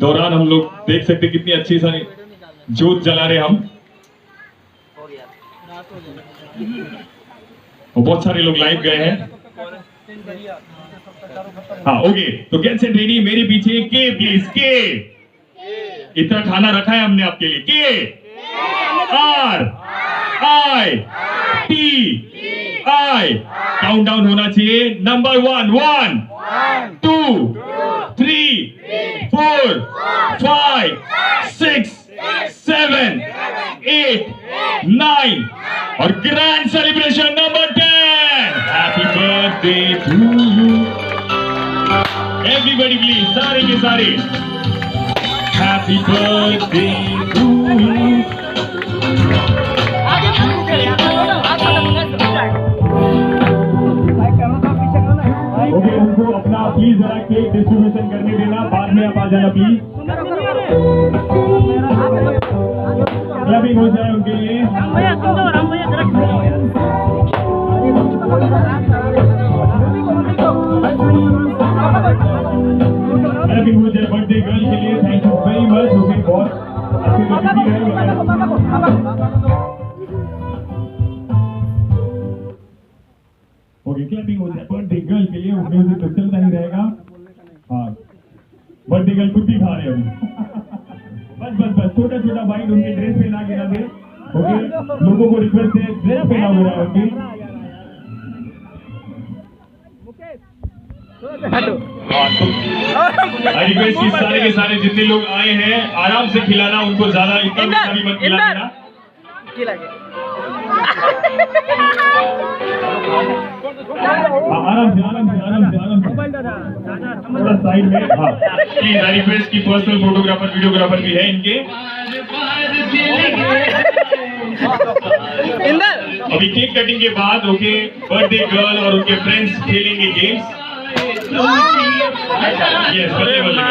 दौरान हम लोग देख सकते कितनी अच्छी सारी जोत जला रहे हम, और बहुत सारे लोग लाइव गए हैं। हाँ ओके, तो गेट सेट रेडी, मेरे पीछे के प्लीज, के इतना खाना रखा है हमने आपके लिए। के are I T I, count down होना चाहिए। नंबर 1 1 2 3 4 5 6 7 8 9 और grand celebration number 10। Happy birthday to you everybody, please सारे के सारे। Happy birthday to you. Okay, उनको अपना प्लीज जरा केक डिस्ट्रीब्यूशन करने देना, बाद में आप आ जाना प्लीज। क्लबिंग हो जाए उनके लिए। क्लबिंग हो जाए बर्थडे गर्ल के लिए। Thank you very much. Okay, बहुत अच्छी गतिविधि है। ओके, क्लबिंग हो जाए बर्थडे गर्ल के लिए। म्यूजिक तो चलता ही रहेगा। हाँ, बर्थडे गर्ल कुछ भी खा रहे हो। बस बस बस, छोटा छोटा बाइट उनके ड्रेस पे ना गिरा दे। ओके, लोगों को रिक्वेस्ट है ड्रेस पे ना गिरा उनकी। आई रिक्वेस्ट की सारे के सारे जितने लोग आए हैं आराम से खिलाना उनको, ज्यादा इतना भी मत खिलाना। आराम से आराम से आराम से आराम से, थोड़ा साइड में। हाँ प्लीज, आई रिक्वेस्ट की पर्सनल फोटोग्राफर वीडियोग्राफर भी है इनके। अभी केक कटिंग के बाद ओके, बर्थडे गर्ल और उनके फ्रेंड्स खेलेंगे गेम्स। यस, बल्ले बल्ले।